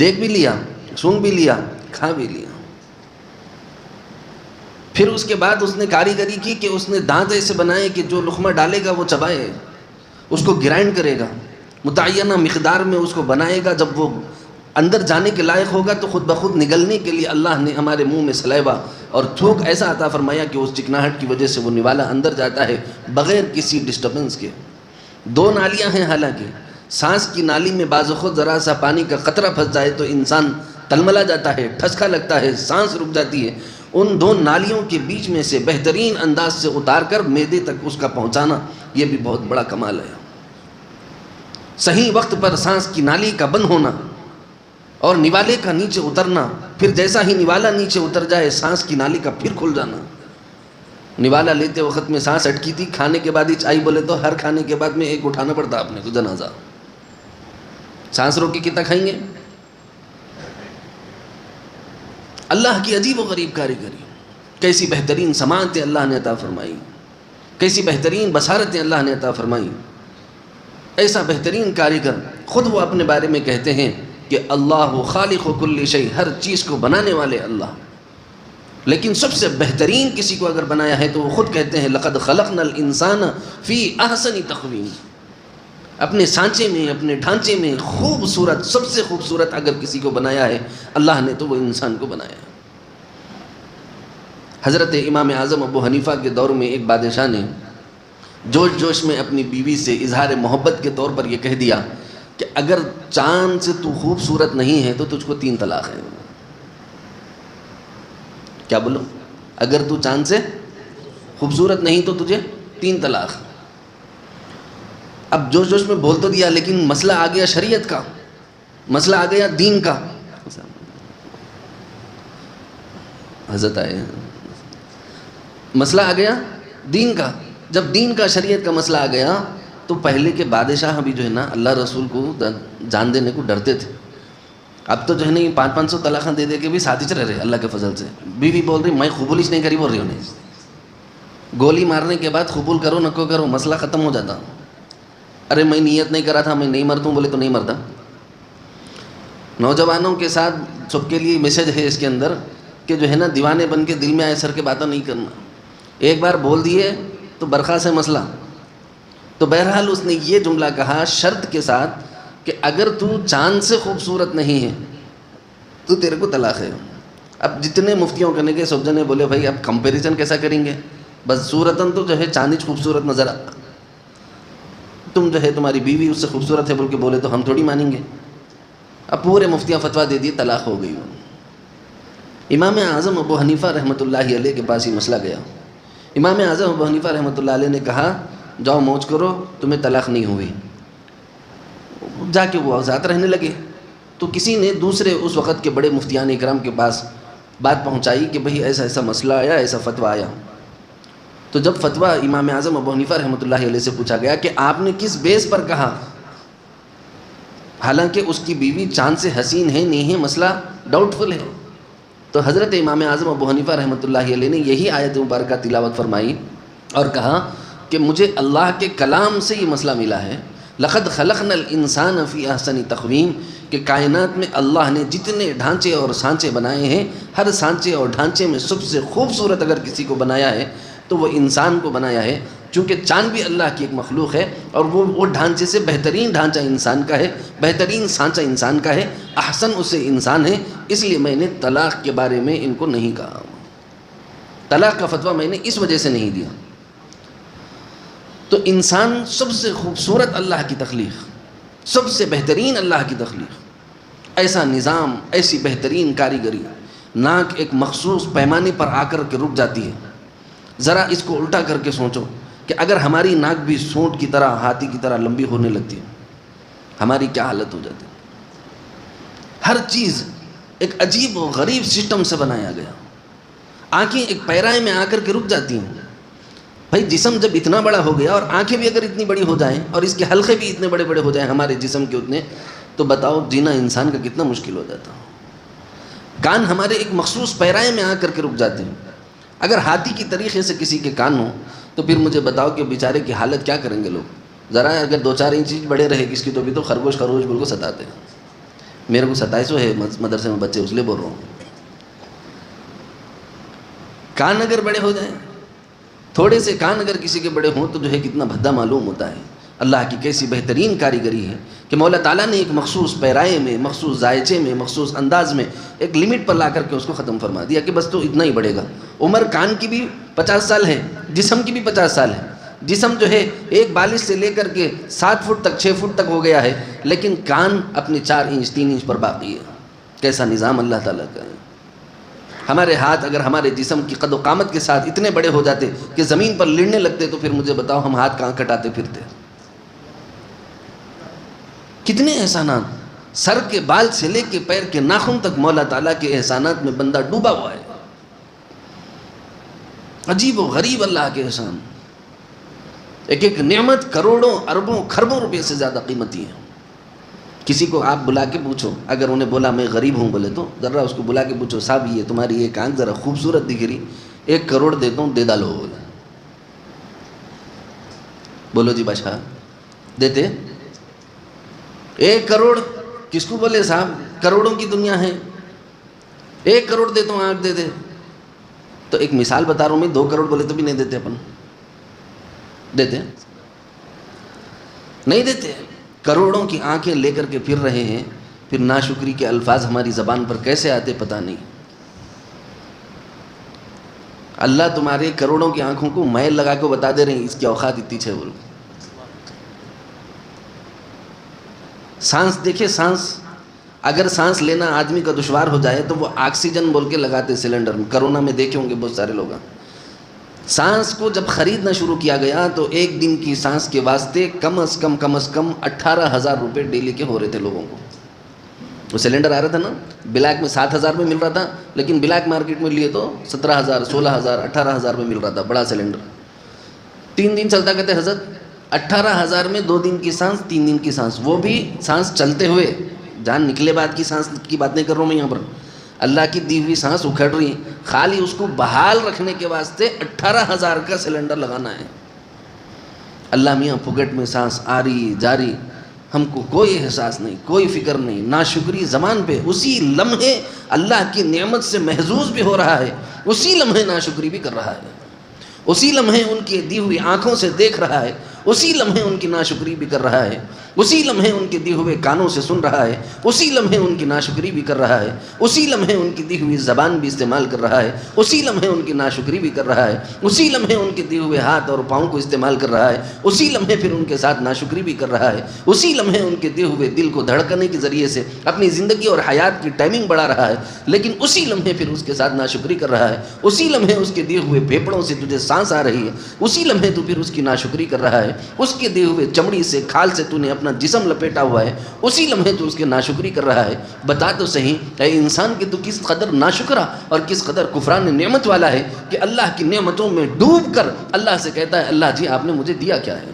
دیکھ بھی لیا، سن بھی لیا، کھا بھی لیا۔ پھر اس کے بعد اس نے کاریگری کی کہ اس نے دانت ایسے بنائے کہ جو لقمہ ڈالے گا وہ چبائے، اس کو گرائنڈ کرے گا، متعینہ مقدار میں اس کو بنائے گا، جب وہ اندر جانے کے لائق ہوگا تو خود بخود نگلنے کے لیے اللہ نے ہمارے منہ میں سلیوا اور تھوک ایسا عطا فرمایا کہ اس چکناہٹ کی وجہ سے وہ نوالا اندر جاتا ہے بغیر کسی ڈسٹربنس کے۔ 2 نالیاں ہیں، حالانکہ سانس کی نالی میں بعض خود ذرا سا پانی کا قطرہ پھنس جائے تو انسان تلملا جاتا ہے، ٹھسکا لگتا ہے، سانس رک جاتی ہے۔ ان 2 نالیوں کے بیچ میں سے بہترین انداز سے اتار کر معدے تک اس کا پہنچانا، یہ بھی بہت بڑا کمال ہے۔ صحیح وقت پر سانس کی نالی کا بند ہونا اور نوالے کا نیچے اترنا، پھر جیسا ہی نوالا نیچے اتر جائے سانس کی نالی کا پھر کھل جانا۔ نوالا لیتے وقت میں سانس اٹکی تھی، کھانے کے بعد ہی چائی بولے تو ہر کھانے کے بعد میں ایک اٹھانا پڑتا اپنے کو جنازہ۔ سانس روک کے کتنا کھائیں گے؟ اللہ کی عجیب و غریب کاریگری، کیسی بہترین سماعتیں اللہ نے عطا فرمائی، کیسی بہترین بصارتیں اللہ نے عطا فرمائی۔ ایسا بہترین کاریگر، خود وہ اپنے بارے میں کہتے ہیں کہ اللہ خالق کل شیء، ہر چیز کو بنانے والے اللہ۔ لیکن سب سے بہترین کسی کو اگر بنایا ہے تو وہ خود کہتے ہیں لقد خلقنا الانسان فی احسن تقویم، اپنے سانچے میں، اپنے ڈھانچے میں خوبصورت، سب سے خوبصورت اگر کسی کو بنایا ہے اللہ نے تو وہ انسان کو بنایا ہے۔ حضرت امام اعظم ابو حنیفہ کے دور میں ایک بادشاہ نے جوش جوش میں اپنی بیوی سے اظہار محبت کے طور پر یہ کہہ دیا کہ اگر چاند سے تو خوبصورت نہیں ہے تو تجھ کو 3 طلاق ہے۔ کیا بولو؟ اگر تو چاند سے خوبصورت نہیں تو تجھے 3 طلاق۔ اب جوش جوش میں بول تو دیا، لیکن مسئلہ آ گیا شریعت کا، مسئلہ آ گیا دین کا۔ حضرت آئے، مسئلہ آ گیا دین کا۔ جب دین کا، شریعت کا مسئلہ آ گیا تو پہلے کے بادشاہ بھی جو ہے نا اللہ رسول کو جان دینے کو ڈرتے تھے۔ اب تو جو ہے نا 500 طلاقاں دے دے کے بھی ساتھ ہی رہ رہے اللہ کے فضل سے۔ بیوی بول رہی میں قبول ہی نہیں کری، بول رہی انہیں گولی مارنے کے بعد قبول کرو نہ کرو مسئلہ ختم ہو جاتا۔ ارے میں نیت نہیں کرا تھا، میں نہیں مرتا ہوں بولے تو نہیں مرتا۔ نوجوانوں کے ساتھ سب کے لیے میسج ہے اس کے اندر کہ جو ہے نا دیوانے بن کے دل میں آئے سر کے باتیں نہیں کرنا، ایک بار بول دیے تو برخاست ہے مسئلہ۔ تو بہرحال اس نے یہ جملہ کہا شرط کے ساتھ کہ اگر تو چاند سے خوبصورت نہیں ہے تو تیرے کو طلاق ہے۔ اب جتنے مفتیوں کرنے کے سب جنے بولے بھائی اب کمپیریزن کیسا کریں گے، بس صورتاً تو جو ہے چاند خوبصورت نظر آتا، تم جو ہے تمہاری بیوی اس سے خوبصورت ہے بول کے بولے تو ہم تھوڑی مانیں گے۔ اب پورے مفتیاں فتویٰ دے دیے، طلاق ہو گئی۔ امام اعظم ابو حنیفہ رحمۃ اللہ علیہ کے پاس ہی مسئلہ گیا۔ امام اعظم ابو حنیفہ رحمۃ اللہ علیہ نے کہا جاؤ موج کرو، تمہیں طلاق نہیں ہوئی۔ جا کے وہ آزاد رہنے لگے۔ تو کسی نے دوسرے اس وقت کے بڑے مفتیان اکرام کے پاس بات پہنچائی کہ بھئی ایسا ایسا مسئلہ آیا، ایسا فتویٰ آیا۔ تو جب فتویٰ امام اعظم ابو حنیفہ رحمۃ اللہ علیہ سے پوچھا گیا کہ آپ نے کس بیس پر کہا، حالانکہ اس کی بیوی چاند سے حسین ہے نہیں ہے، مسئلہ ڈاؤٹ فل ہے، تو حضرت امام اعظم ابو حنیفہ رحمۃ اللہ علیہ نے یہی آیت مبارکہ تلاوت فرمائی اور کہا کہ مجھے اللہ کے کلام سے یہ مسئلہ ملا ہے، لقد خلقنا الانسان فی احسن تقویم، کہ کائنات میں اللہ نے جتنے ڈھانچے اور سانچے بنائے ہیں، ہر سانچے اور ڈھانچے میں سب سے خوبصورت اگر کسی کو بنایا ہے تو وہ انسان کو بنایا ہے، چونکہ چاند بھی اللہ کی ایک مخلوق ہے اور وہ ڈھانچے سے بہترین ڈھانچہ انسان کا ہے، بہترین سانچہ انسان کا ہے، احسن اسے انسان ہے۔ اس لیے میں نے طلاق کے بارے میں ان کو نہیں کہا، طلاق کا فتویٰ میں نے اس وجہ سے نہیں دیا۔ تو انسان سب سے خوبصورت اللہ کی تخلیق، سب سے بہترین اللہ کی تخلیق، ایسا نظام، ایسی بہترین کاریگری، ناک ایک مخصوص پیمانے پر آ کر کے رک جاتی ہے۔ ذرا اس کو الٹا کر کے سوچو کہ اگر ہماری ناک بھی سونٹ کی طرح، ہاتھی کی طرح لمبی ہونے لگتی ہے، ہماری کیا حالت ہو جاتی ہے۔ ہر چیز ایک عجیب و غریب سسٹم سے بنایا گیا۔ آنکھیں ایک پیرائے میں آ کر کے رک جاتی ہیں۔ بھائی جسم جب اتنا بڑا ہو گیا اور آنکھیں بھی اگر اتنی بڑی ہو جائیں اور اس کے حلقے بھی اتنے بڑے بڑے ہو جائیں ہمارے جسم کے اتنے، تو بتاؤ جینا انسان کا کتنا مشکل ہو جاتا۔ کان ہمارے ایک مخصوص پیرائے میں آ کر کے رک جاتے ہیں۔ اگر ہاتھی کی طریقے سے کسی کے کان ہوں تو پھر مجھے بتاؤ کہ بیچارے کی حالت کیا کریں گے لوگ۔ ذرا اگر 2-4 انچ بڑے رہے کس کی تو بھی تو خرگوش بول کو ستاتے ہیں۔ میرے کو 2700 ہے مدرسے میں بچے، اس لیے بول رہا ہوں. کان اگر بڑے ہو جائیں، تھوڑے سے کان اگر کسی کے بڑے ہوں تو جو ہے کتنا بھدا معلوم ہوتا ہے. اللہ کی کیسی بہترین کاریگری ہے کہ مولا تعالیٰ نے ایک مخصوص پیرائے میں، مخصوص ذائچے میں، مخصوص انداز میں ایک لمٹ پر لا کر کے اس کو ختم فرما دیا کہ بس تو اتنا ہی بڑھے گا. عمر کان کی بھی 50 سال ہے، جسم کی بھی 50 سال ہے. جسم جو ہے 1.42 سے لے کر کے 7 فٹ تک 6 فٹ تک ہو گیا ہے، لیکن کان اپنے 4 انچ 3 انچ پر باقی ہے. کیسا نظام اللہ تعالیٰ کا ہے. ہمارے ہاتھ اگر ہمارے جسم کی قد و قامت کے ساتھ اتنے بڑے ہو جاتے کہ زمین پر لڑنے لگتے تو پھر مجھے بتاؤ ہم ہاتھ کہاں کٹاتے پھرتے. کتنے احسانات، سر کے بال سے لے کے پیر کے ناخن تک مولا تعالیٰ کے احسانات میں بندہ ڈوبا ہوا ہے. عجیب و غریب اللہ کے احسان. ایک ایک نعمت کروڑوں اربوں کھربوں روپے سے زیادہ قیمتی ہے. کسی کو آپ بلا کے پوچھو، اگر انہیں بولا میں غریب ہوں بولے تو ذرا اس کو بلا کے پوچھو صاحب یہ تمہاری ایک آنکھ ذرا خوبصورت دکھ رہی، 1 کروڑ دیتا ہوں دے ڈالو. بولو جی بادشاہ دیتے؟ 1 کروڑ کس کو بولے صاحب، کروڑوں کی دنیا ہے. 1 کروڑ دیتا ہوں آنکھ دے دے. تو ایک مثال بتا رہا ہوں میں، 2 کروڑ بولے تو بھی نہیں دیتے. اپن دیتے نہیں دیتے. کروڑوں کی آنکھیں لے کر کے پھر رہے ہیں، پھر ناشکری کے الفاظ ہماری زبان پر کیسے آتے پتہ نہیں. اللہ تمہارے کروڑوں کی آنکھوں کو میل لگا کے بتا دے رہے ہیں اس کی اوقات اتنی ہے. بولو سانس دیکھے، سانس اگر سانس لینا آدمی کا دشوار ہو جائے تو وہ آکسیجن بول کے لگاتے سلنڈر میں. کرونا میں دیکھے ہوں گے بہت سارے لوگ. سانس کو جب خریدنا شروع کیا گیا تو 1 دن کی سانس کے واسطے کم از کم 18,000 روپے ڈیلی کے ہو رہے تھے لوگوں کو. وہ سلنڈر آ رہا تھا نا، بلیک میں 7,000 میں مل رہا تھا، لیکن بلیک مارکیٹ میں لیے تو 17,000 16,000 18,000 میں مل رہا تھا بڑا سلنڈر. 3 دن چلتا. کہتے حضرت 18,000 میں 2 دن کی سانس 3 دن کی سانس، وہ بھی سانس چلتے ہوئے، جان نکلے بعد کی سانس کی بات نہیں کر رہا ہوں میں یہاں پر. اللہ کی دی ہوئی سانس اکھڑ رہی ہے، خالی اس کو بحال رکھنے کے واسطے 18,000 کا سلنڈر لگانا ہے. اللہ میاں پھگٹ میں سانس آ رہی جا رہی، ہم کو کوئی احساس نہیں، کوئی فکر نہیں. ناشکری زبان پہ، اسی لمحے اللہ کی نعمت سے محظوظ بھی ہو رہا ہے، اسی لمحے ناشکری بھی کر رہا ہے. اسی لمحے ان کی دی ہوئی آنکھوں سے دیکھ رہا ہے، اسی لمحے ان کی ناشکری بھی کر رہا ہے. اسی لمحے ان کے دی ہوئے کانوں سے سن رہا ہے، اسی لمحے ان کی ناشکری بھی کر رہا ہے. اسی لمحے ان کی دی ہوئی زبان بھی استعمال کر رہا ہے، اسی لمحے ان کی ناشکری بھی کر رہا ہے. اسی لمحے ان کے دی ہوئے ہاتھ اور پاؤں کو استعمال کر رہا ہے، اسی لمحے پھر ان کے ساتھ ناشکری بھی کر رہا ہے. اسی لمحے ان کے دیے ہوئے دل کو دھڑکنے کے ذریعے سے اپنی زندگی اور حیات کی ٹائمنگ بڑھا رہا ہے، لیکن اسی لمحے پھر اس کے ساتھ ناشکری کر رہا ہے. اسی لمحے اس کے دیے ہوئے پھیپڑوں سے تجھے سانس آ رہی ہے، اسی لمحے تو پھر اس کی ناشکری کر رہا ہے. اس کے دیے ہوئے چمڑی سے کھال سے تو نے اپنا جسم لپیٹا ہوا ہے، اسی لمحے تو اس کے ناشکری کر رہا ہے. بتا تو صحیح اے انسان کہ تو کس قدر ناشکرا اور کس قدر کفران نعمت والا ہے کہ اللہ کی نعمتوں میں ڈوب کر اللہ سے کہتا ہے اللہ جی آپ نے مجھے دیا کیا ہے.